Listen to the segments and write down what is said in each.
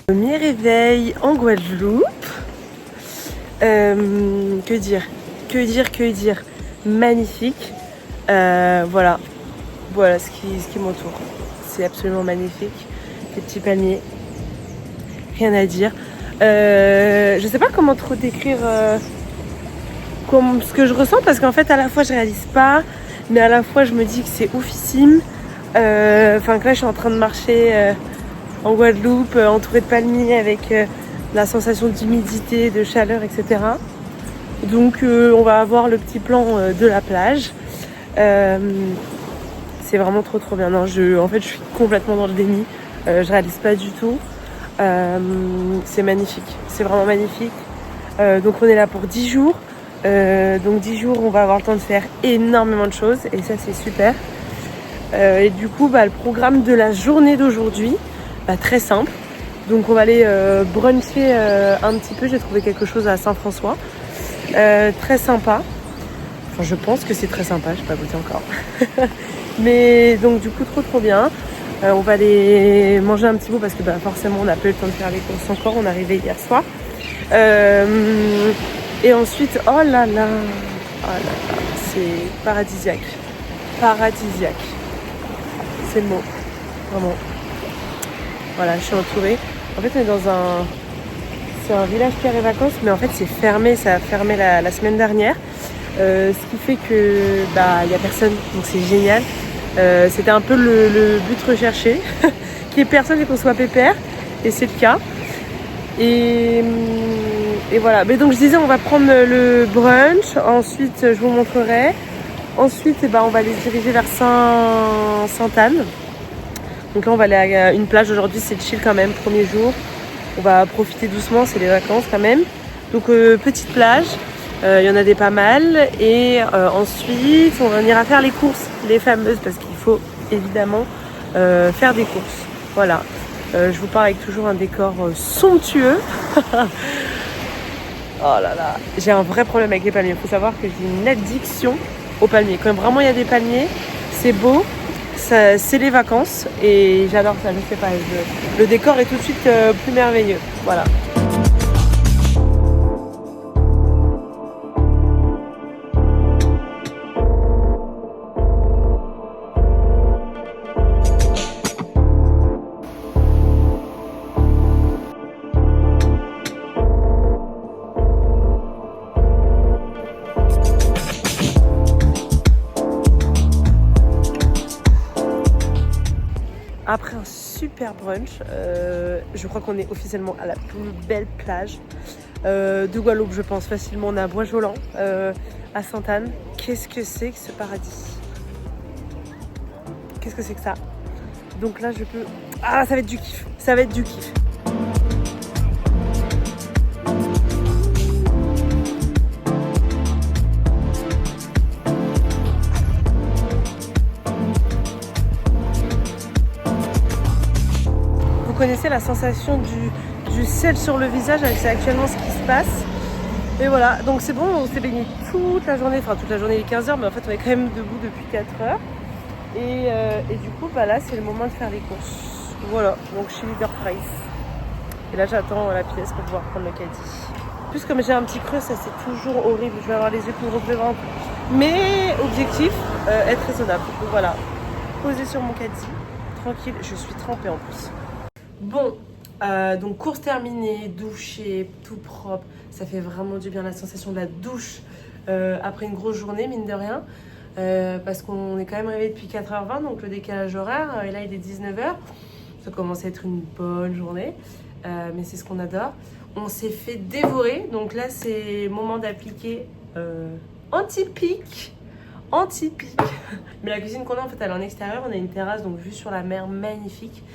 Premier réveil en Guadeloupe. Que dire. Magnifique. Voilà ce qui m'entoure. C'est absolument magnifique. Les petits palmiers. Rien à dire. Je sais pas comment trop décrire ce que je ressens parce qu'en fait à la fois je réalise pas, mais à la fois je me dis que c'est oufissime. Que là je suis en train de marcher en Guadeloupe, entourée de palmiers avec la sensation d'humidité, de chaleur, etc. Donc on va avoir le petit plan de la plage. C'est vraiment trop bien. Non, en fait je suis complètement dans le déni. Je réalise pas du tout. C'est magnifique, c'est vraiment magnifique. Donc on est là pour 10 jours. Donc 10 jours, on va avoir le temps de faire énormément de choses et ça c'est super. Et du coup, le programme de la journée d'aujourd'hui, très simple. Donc on va aller bruncher un petit peu. J'ai trouvé quelque chose à Saint-François. Très sympa. Enfin, je pense que c'est très sympa, je n'ai pas goûté encore. Mais donc du coup, trop bien. On va aller manger un petit bout parce que forcément on n'a pas eu le temps de faire les courses encore. On est arrivé hier soir. Et ensuite, oh là là, c'est paradisiaque. C'est le mot, vraiment. Voilà, je suis entourée. En fait, on est dans un village Pierre et Vacances, mais en fait c'est fermé. Ça a fermé la semaine dernière. Ce qui fait que il y a personne, donc c'est génial. C'était un peu le but recherché, qu'il n'y ait personne et qu'on soit pépère, et c'est le cas. Et voilà. Mais donc je disais, on va prendre le brunch. Ensuite, je vous montrerai. Ensuite, on va aller se diriger vers Sainte-Anne. Donc là, on va aller à une plage. Aujourd'hui, c'est chill quand même, premier jour. On va profiter doucement, c'est les vacances quand même. Donc petite plage. Il y en a des pas mal. Et ensuite, on ira faire les courses, les fameuses, parce qu'il faut évidemment faire des courses. Voilà. Je vous parle avec toujours un décor somptueux. Oh là là. J'ai un vrai problème avec les palmiers. Il faut savoir que j'ai une addiction aux palmiers. Quand vraiment il y a des palmiers, c'est beau. C'est les vacances. Et j'adore ça. Je sais pas. Le décor est tout de suite plus merveilleux. Voilà. Après un super brunch, je crois qu'on est officiellement à la plus belle plage de Guadeloupe, je pense facilement. On est à Bois-Jolant, à Sainte-Anne. Qu'est-ce que c'est que ce paradis? Qu'est-ce que c'est que ça? Donc là, je peux... Ah, ça va être du kiff. Ça va être du kiff. Vous connaissez la sensation du sel sur le visage, c'est actuellement ce qui se passe. Et voilà, donc c'est bon, on s'est baigné toute la journée, il est 15h, mais en fait on est quand même debout depuis 4h. Et du coup, là c'est le moment de faire les courses. Voilà, donc chez Leader Price. Et là j'attends la pièce pour pouvoir prendre le caddie. En plus, comme j'ai un petit creux, ça c'est toujours horrible, je vais avoir les yeux qui me représentent. Mais objectif, être raisonnable. Donc voilà, posé sur mon caddie, tranquille, je suis trempée en plus. Bon, donc course terminée, douché, tout propre. Ça fait vraiment du bien, la sensation de la douche après une grosse journée, mine de rien. Parce qu'on est quand même réveillé depuis 4h20, donc le décalage horaire. Et là, il est 19h. Ça commence à être une bonne journée. Mais c'est ce qu'on adore. On s'est fait dévorer. Donc là, c'est le moment d'appliquer anti-pic. Mais la cuisine qu'on a, en fait, elle est en extérieur. On a une terrasse, donc vue sur la mer, magnifique.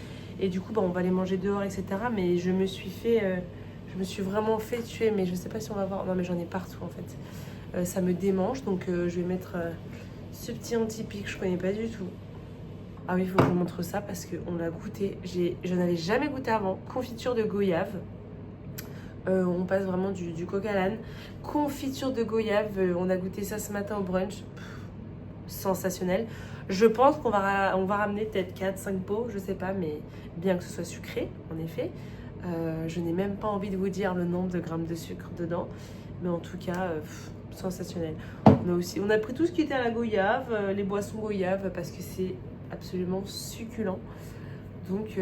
Et du coup, on va aller manger dehors, etc. Mais je me suis vraiment fait tuer. Mais je sais pas si on va voir. Non, mais j'en ai partout, en fait. Ça me démange. Donc, je vais mettre ce petit anti-pic. Je connais pas du tout. Ah oui, il faut que je vous montre ça parce qu'on l'a goûté. Je n'avais jamais goûté avant. Confiture de goyave. On passe vraiment du coq à l'âne. Confiture de goyave. On a goûté ça ce matin au brunch. Sensationnel. Je pense qu'on va ramener peut-être 4-5 pots, je sais pas, mais bien que ce soit sucré, en effet. Je n'ai même pas envie de vous dire le nombre de grammes de sucre dedans. Mais en tout cas, sensationnel. On a pris tout ce qui était à la goyave, les boissons goyave, parce que c'est absolument succulent. Donc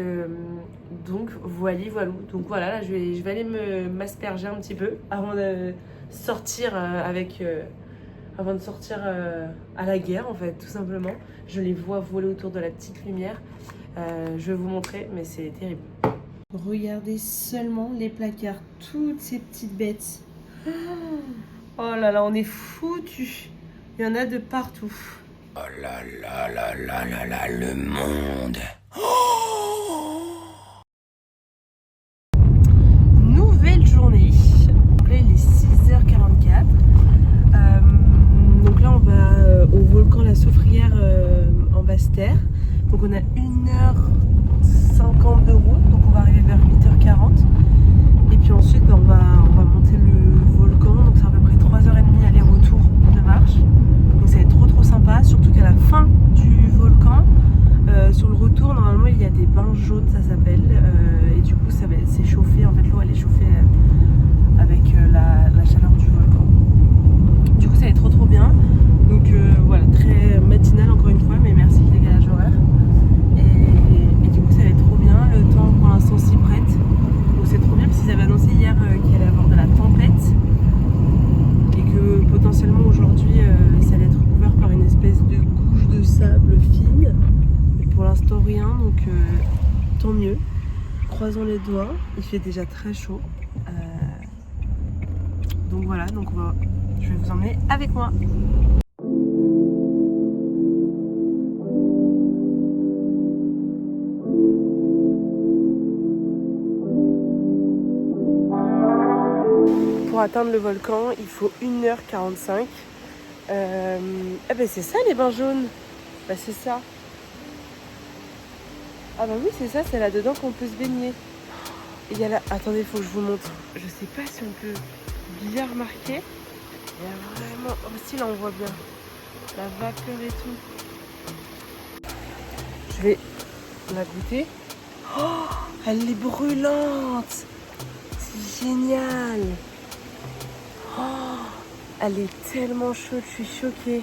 voilà. Donc voilà, là je vais aller m'asperger un petit peu avant de sortir avant de sortir à la guerre en fait, tout simplement. Je les vois voler autour de la petite lumière. Je vais vous montrer, mais c'est terrible. Regardez seulement les placards, toutes ces petites bêtes. Oh là là, on est foutus. Il y en a de partout. Oh là là là là là là, le monde. Nouvelle journée. Donc là, il est 6h44. Donc là, on va au volcan La Soufrière en Basse-Terre. Donc on a 1h50 de route. Donc on va arriver vers 8h40. Et puis ensuite, on va monter le volcan. Donc c'est à peu près 3h30 aller-retour de marche. Donc ça va être trop sympa. Surtout qu'à la fin du volcan, sur le retour, normalement, il y a des bains jaunes, ça s'appelle. Et du coup, ça va s'échauffer. En fait, l'eau, elle est chauffée avec la chaleur du volcan. Du coup, ça va être trop bien. Donc voilà, très matinal encore une fois, mais merci le décalage horaire. Et du coup, ça va être trop bien. Le temps pour l'instant s'y prête. Donc c'est trop bien parce qu'ils avaient annoncé hier qu'il allait y avoir de la tempête. Et que potentiellement aujourd'hui, ça allait être couvert par une espèce de couche de sable fine. Mais pour l'instant, rien. Donc tant mieux. Croisons les doigts. Il fait déjà très chaud. Donc voilà, je vais vous emmener avec moi. Pour atteindre le volcan, il faut 1h45. Ben c'est ça les bains jaunes. Bah c'est ça. Ah bah oui c'est ça, c'est là-dedans qu'on peut se baigner. Il y a là... Attendez, il faut que je vous montre. Je sais pas si on peut bien remarquer. Il y a vraiment... Oh si là on voit bien. La vapeur et tout. Je vais la goûter. Oh, elle est brûlante. C'est génial. Oh, elle est tellement chaude, je suis choquée.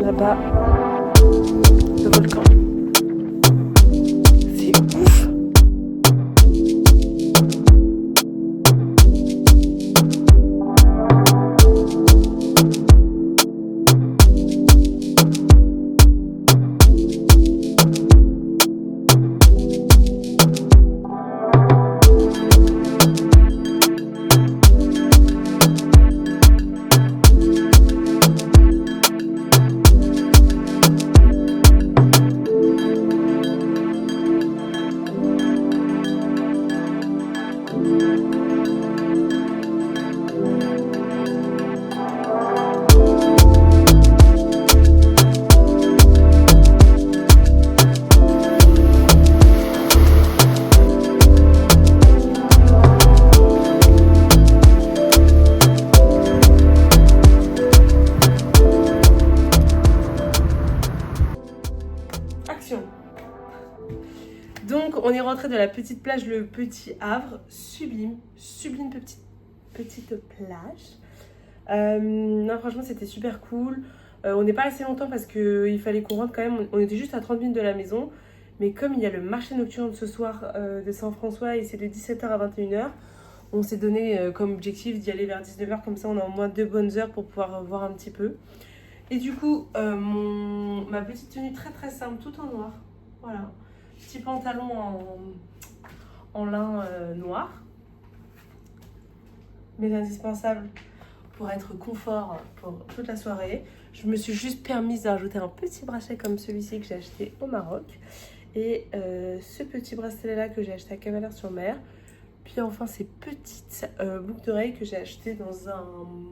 Là-bas, le volcan. C'est ouf. Donc on est rentré de la petite plage, le Petit Havre, sublime petite plage. Non franchement c'était super cool. On n'est pas resté longtemps parce qu'il fallait qu'on rentre quand même, on était juste à 30 minutes de la maison. Mais comme il y a le marché nocturne ce soir de Saint-François et c'est de 17h à 21h, on s'est donné comme objectif d'y aller vers 19h, comme ça on a au moins 2 bonnes heures pour pouvoir voir un petit peu. Et du coup, ma petite tenue très simple, tout en noir, voilà. Petit pantalon en lin noir. Mais indispensable pour être confort pour toute la soirée. Je me suis juste permise d'ajouter un petit bracelet comme celui-ci que j'ai acheté au Maroc. Et ce petit bracelet là que j'ai acheté à Cavalaire-sur-Mer. Puis enfin ces petites boucles d'oreilles que j'ai achetées dans un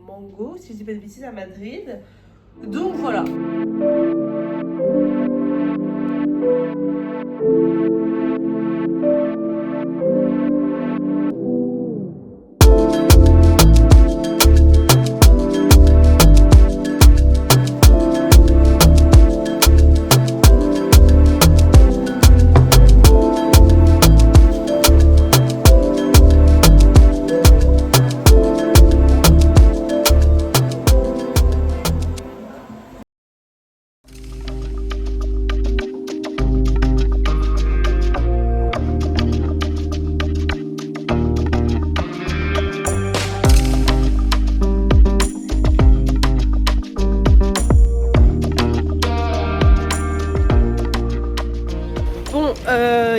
Mango, si je dis pas de bêtises, à Madrid. Donc voilà.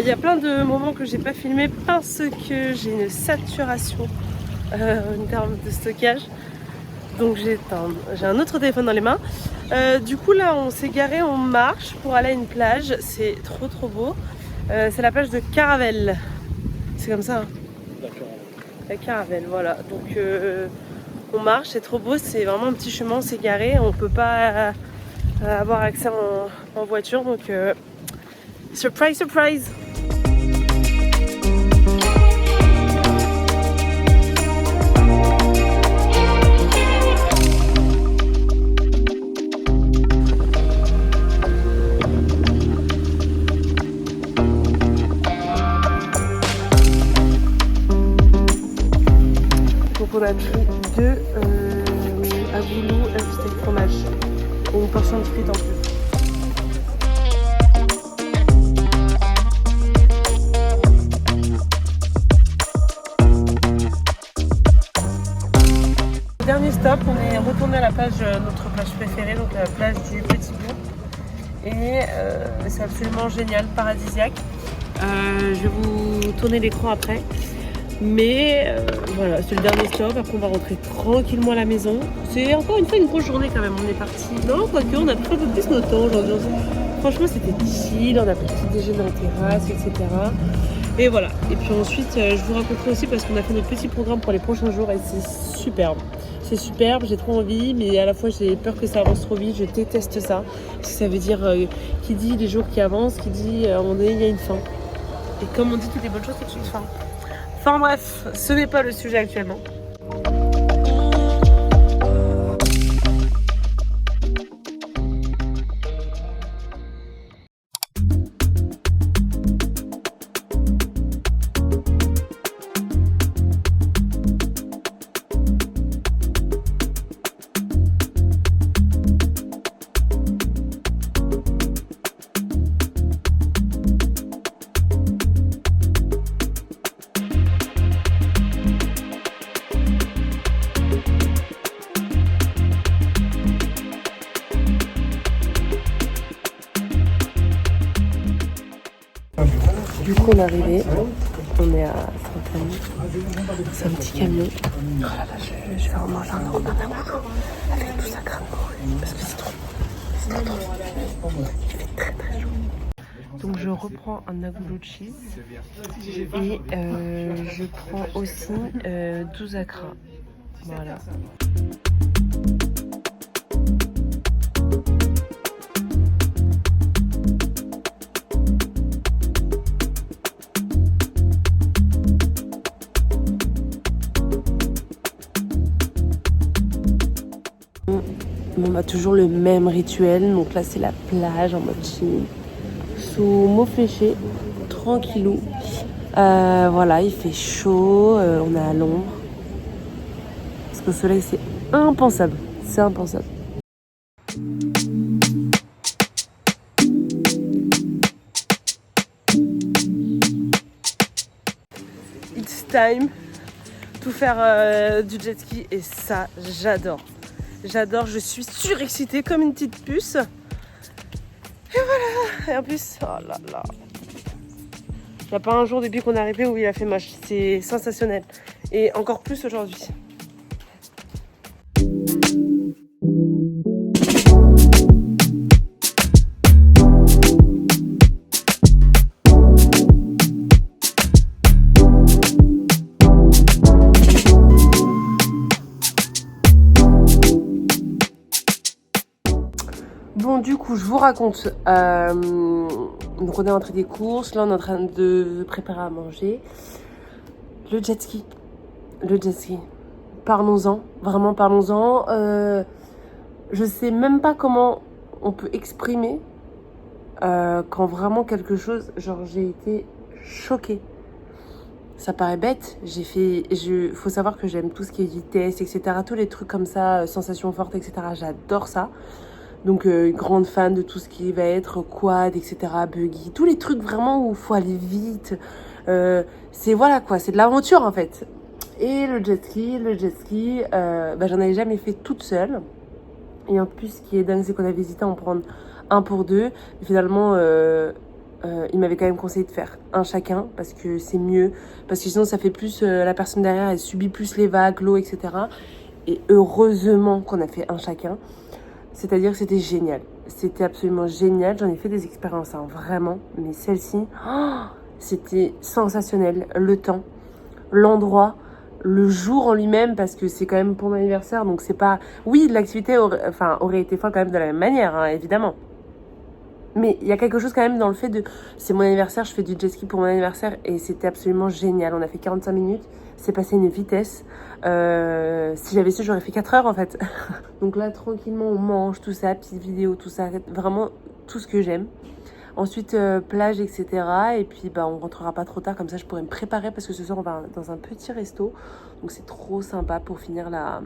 Il y a plein de moments que j'ai pas filmé parce que j'ai une saturation en termes de stockage. Donc j'ai un autre téléphone dans les mains. Du coup là on s'est garé en marche pour aller à une plage. C'est trop beau. C'est la plage de Caravelle. C'est comme ça hein. La Caravelle, voilà. Donc on marche, c'est trop beau. C'est vraiment un petit chemin, on s'est garé. On peut pas avoir accès en voiture. Donc surprise. Donc on a pris deux aboulous avec steak fromage et une portion de frites en plus. Dernier stop, on est retourné à la plage, notre plage préférée, donc la plage du Petit Bourg. Et c'est absolument génial, paradisiaque. Je vais vous tourner l'écran après. Mais voilà, c'est le dernier stop. Après, on va rentrer tranquillement à la maison. C'est encore une fois une grosse journée quand même. On est parti. Non, quoique, on a pris un peu plus notre temps aujourd'hui. Franchement, c'était chill. On a pris petit déjeuner en terrasse, etc. Et voilà. Et puis ensuite, je vous raconterai aussi parce qu'on a fait notre petit programme pour les prochains jours et c'est superbe. C'est superbe, j'ai trop envie, mais à la fois j'ai peur que ça avance trop vite. Je déteste ça. Parce que ça veut dire qui dit les jours qui avancent, qui dit à un moment donné, il y a une fin. Et comme on dit, toutes les bonnes choses, c'est une fin. Enfin bref, ce n'est pas le sujet actuellement. Du coup on est arrivé, on est à Saint-Denis, c'est un petit camion. Oh là là, je vais en manger un aboulot avec tout ça crame parce que c'est trop bon. Il fait très chaud. Donc je reprends un aboulot de cheese et je prends aussi 12 acras. Voilà. On a toujours le même rituel, donc là c'est la plage en mode chill, sous mots fléchés, tranquillou. Voilà, il fait chaud, on est à l'ombre. Parce que le soleil c'est impensable, c'est impensable. It's time to faire du jet ski et ça j'adore. J'adore, je suis surexcitée comme une petite puce. Et voilà. Et en plus, oh là là. Il n'y a pas un jour depuis qu'on est arrivé où il a fait moche. C'est sensationnel. Et encore plus aujourd'hui. Bon, du coup, je vous raconte. Donc, on est rentré des courses. Là, on est en train de préparer à manger. Le jet ski. Le jet ski. Parlons-en. Vraiment, parlons-en. Je sais même pas comment on peut exprimer quand vraiment quelque chose... Genre, j'ai été choquée. Ça paraît bête. Faut savoir que j'aime tout ce qui est vitesse, etc. Tous les trucs comme ça, sensations fortes, etc. J'adore ça. Donc, grande fan de tout ce qui va être quad, etc., buggy, tous les trucs vraiment où il faut aller vite. C'est voilà quoi, c'est de l'aventure en fait. Et le jet ski, j'en avais jamais fait toute seule. Et en plus, ce qui est dingue, c'est qu'on avait hésité à en prendre un pour deux. Et finalement, il m'avait quand même conseillé de faire un chacun parce que c'est mieux. Parce que sinon, ça fait plus, la personne derrière, elle subit plus les vagues, l'eau, etc. Et heureusement qu'on a fait un chacun. C'est-à-dire que c'était génial. C'était absolument génial. J'en ai fait des expériences, hein, vraiment. Mais celle-ci, c'était sensationnel. Le temps, l'endroit, le jour en lui-même, parce que c'est quand même pour mon anniversaire. Donc c'est pas... Oui, l'activité aurait été faite quand même de la même manière, hein, évidemment. Mais il y a quelque chose quand même dans le fait de... C'est mon anniversaire, je fais du jet ski pour mon anniversaire. Et c'était absolument génial. On a fait 45 minutes. C'est passé une vitesse. Si j'avais su, j'aurais fait 4 heures en fait. Donc là, tranquillement, on mange, tout ça, petite vidéo, tout ça. Vraiment tout ce que j'aime. Ensuite, plage, etc. Et puis, on rentrera pas trop tard. Comme ça, je pourrais me préparer parce que ce soir, on va dans un petit resto. Donc, c'est trop sympa pour finir la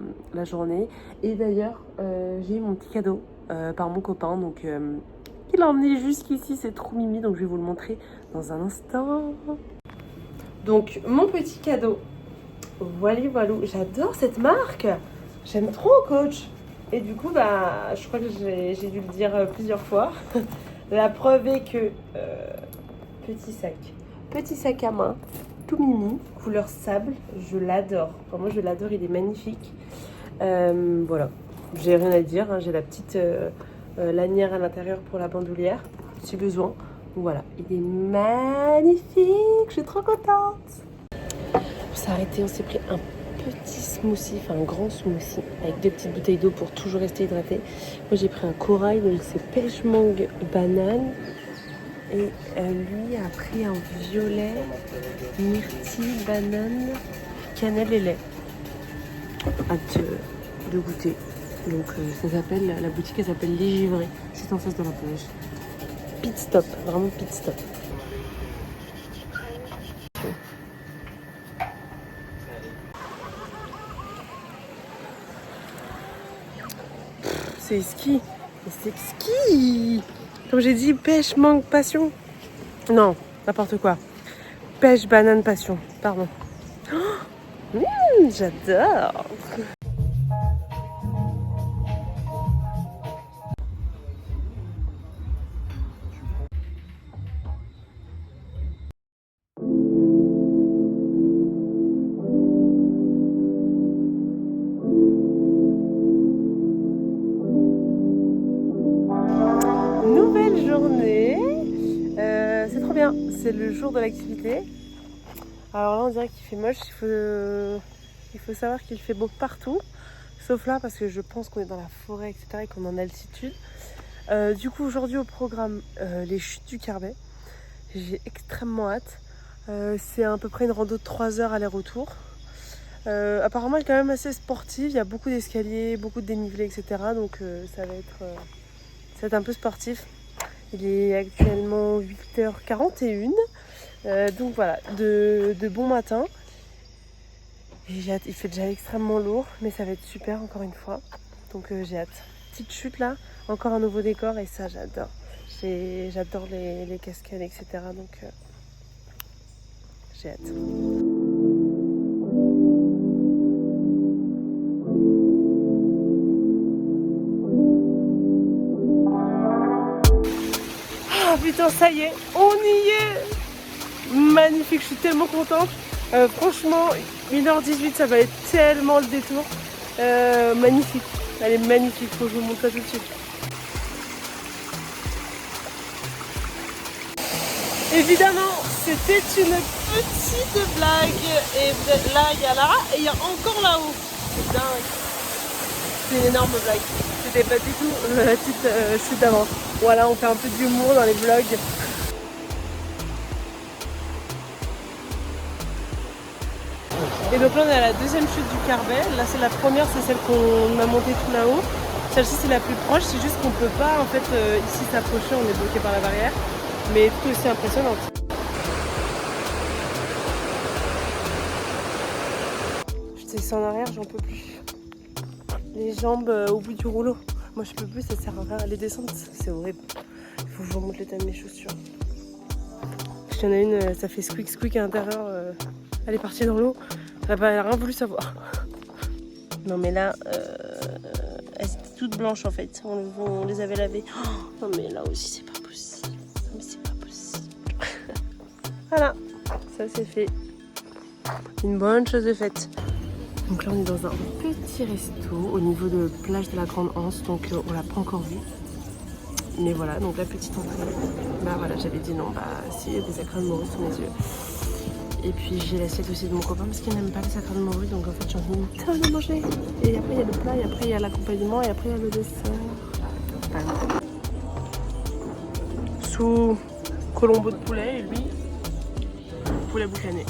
journée. Et d'ailleurs, j'ai eu mon petit cadeau par mon copain. Donc, il l'a emmené jusqu'ici. C'est trop mimi. Donc, je vais vous le montrer dans un instant. Donc, mon petit cadeau. Voilà, j'adore cette marque. J'aime trop, coach. Et du coup, je crois que j'ai dû le dire plusieurs fois. La preuve est que petit sac à main, tout mimi, couleur sable, je l'adore. Enfin, moi, je l'adore, il est magnifique. Voilà, j'ai rien à dire. Hein. J'ai la petite lanière à l'intérieur pour la bandoulière, si besoin. Voilà, il est magnifique. Je suis trop contente. On s'est arrêté, on s'est pris un petit smoothie, enfin un grand smoothie avec 2 petites bouteilles d'eau pour toujours rester hydraté. Moi j'ai pris un corail, donc c'est pêche mangue banane. Et lui a pris un violet, myrtille, banane, cannelle et lait. Hâte de goûter. Donc la boutique elle s'appelle Les Givrés. C'est en face de la plage. Pit stop, vraiment pit stop. C'est ski. C'est ski. Comme j'ai dit, pêche, mangue, passion. Non, n'importe quoi. Pêche, banane, passion. Pardon. J'adore. Nouvelle journée. C'est trop bien. C'est le jour de l'activité. Alors là, on dirait qu'il fait moche. Il faut savoir qu'il fait beau partout. Sauf là, parce que je pense qu'on est dans la forêt, etc. et qu'on est en altitude. Du coup, aujourd'hui au programme, les chutes du Carbet. J'ai extrêmement hâte. C'est à peu près une rando de 3 heures aller-retour. Apparemment, elle est quand même assez sportive. Il y a beaucoup d'escaliers, beaucoup de dénivelés, etc. Donc, ça va être un peu sportif. Il est actuellement 8h41. Donc voilà, de bon matin. Et j'ai hâte. Il fait déjà extrêmement lourd, mais ça va être super encore une fois. Donc j'ai hâte. Petite chute là, encore un nouveau décor et ça j'adore. J'adore les cascades, etc. Donc j'ai hâte. Ah putain, ça y est, on y est. Magnifique, je suis tellement contente. Franchement, 1h18, ça va être tellement le détour. Magnifique, elle est magnifique, faut que je vous montre ça tout de suite. Évidemment, c'était une petite blague. Et là, il y a là et il y a encore là-haut. C'est dingue. C'est une énorme blague. C'était pas du tout la petite chute avant. Voilà, on fait un peu d'humour dans les vlogs. Et donc là on est à la deuxième chute du Carbet. Là c'est la première, c'est celle qu'on a montée tout là-haut. Celle-ci c'est la plus proche, c'est juste qu'on peut pas en fait ici s'approcher, on est bloqué par la barrière. Mais tout aussi impressionnante. Je descends en arrière, j'en peux plus. Les jambes au bout du rouleau. Moi je peux plus, ça sert à rien. Les descentes c'est horrible. Il faut que je remonte l'état de mes chaussures. Il y en a une, ça fait squeak squeak à l'intérieur. Elle est partie dans l'eau. Elle a rien voulu savoir. Non mais là, elles étaient toutes blanches en fait. On les avait lavées. Oh, non mais là aussi c'est pas possible. Non mais c'est pas possible. Voilà, ça c'est fait. Une bonne chose de faite. Donc là on est dans un petit resto au niveau de plage de la Grande Anse. Donc on l'a pas encore vu. Mais voilà, donc la petite entrée. Bah voilà, j'avais dit non, bah si, il y a des sacrés de morue sous mes yeux. Et puis j'ai l'assiette aussi de mon copain parce qu'il n'aime pas les sacrés de morue, donc en fait j'ai envie de tellement manger. Et après il y a le plat, et après il y a l'accompagnement, et après il y a le dessert. Voilà. Sous colombo de poulet et lui, poulet boucané.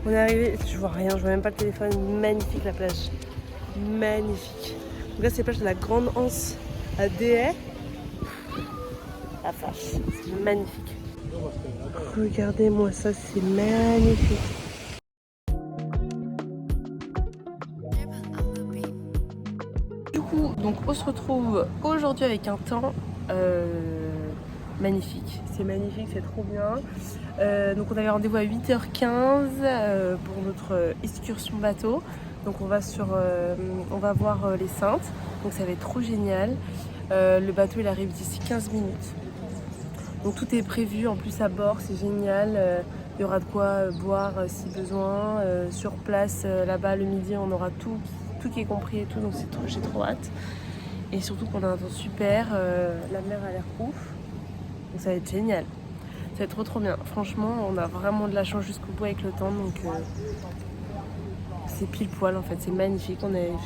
On est arrivé, je vois rien, je vois même pas le téléphone. Magnifique la plage, magnifique. Donc là c'est la plage de la Grande Anse à Déhay. La vache, c'est magnifique. Regardez-moi ça, c'est magnifique. Du coup, donc on se retrouve aujourd'hui avec un temps magnifique. C'est magnifique, c'est trop bien. Donc on avait rendez-vous à 8h15 pour notre excursion bateau. Donc on va voir les Saintes. Donc ça va être trop génial. Le bateau il arrive d'ici 15 minutes. Donc tout est prévu en plus à bord, c'est génial. Il y aura de quoi boire si besoin. Sur place, là-bas le midi, on aura tout qui est compris et tout. Donc j'ai trop hâte. Et surtout qu'on a un temps super. La mer a l'air ouf. Donc ça va être génial. Ça va être trop bien. Franchement, on a vraiment de la chance jusqu'au bout avec le temps. Donc c'est pile poil en fait. C'est magnifique.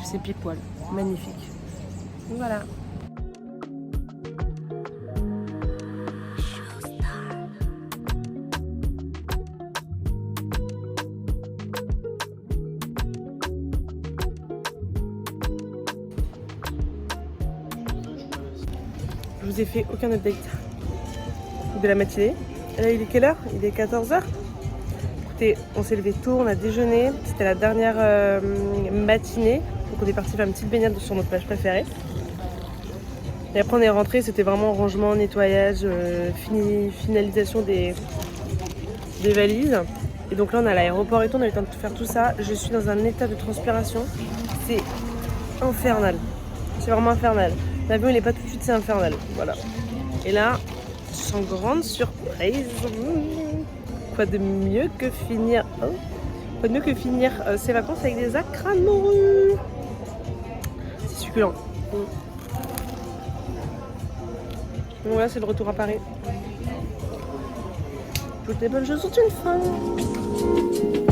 C'est pile poil. Magnifique. Donc voilà. Je vous ai fait aucun update de la matinée. Là il est quelle heure? Il est 14h. Écoutez, on s'est levé tôt, on a déjeuné. C'était la dernière matinée. Donc on est parti faire une petite baignade sur notre plage préférée. Et après on est rentré, c'était vraiment rangement, nettoyage, finalisation des valises. Et donc là on est à l'aéroport et tout, on a eu le temps de faire tout ça. Je suis dans un état de transpiration. C'est infernal. C'est vraiment infernal. L'avion il est pas tout de suite, c'est infernal. Voilà. Et là, sans grande surprise, quoi de mieux que finir ces vacances avec des acras de morue. C'est succulent. Donc voilà, c'est le retour à Paris. Toutes les bonnes choses sont une fin.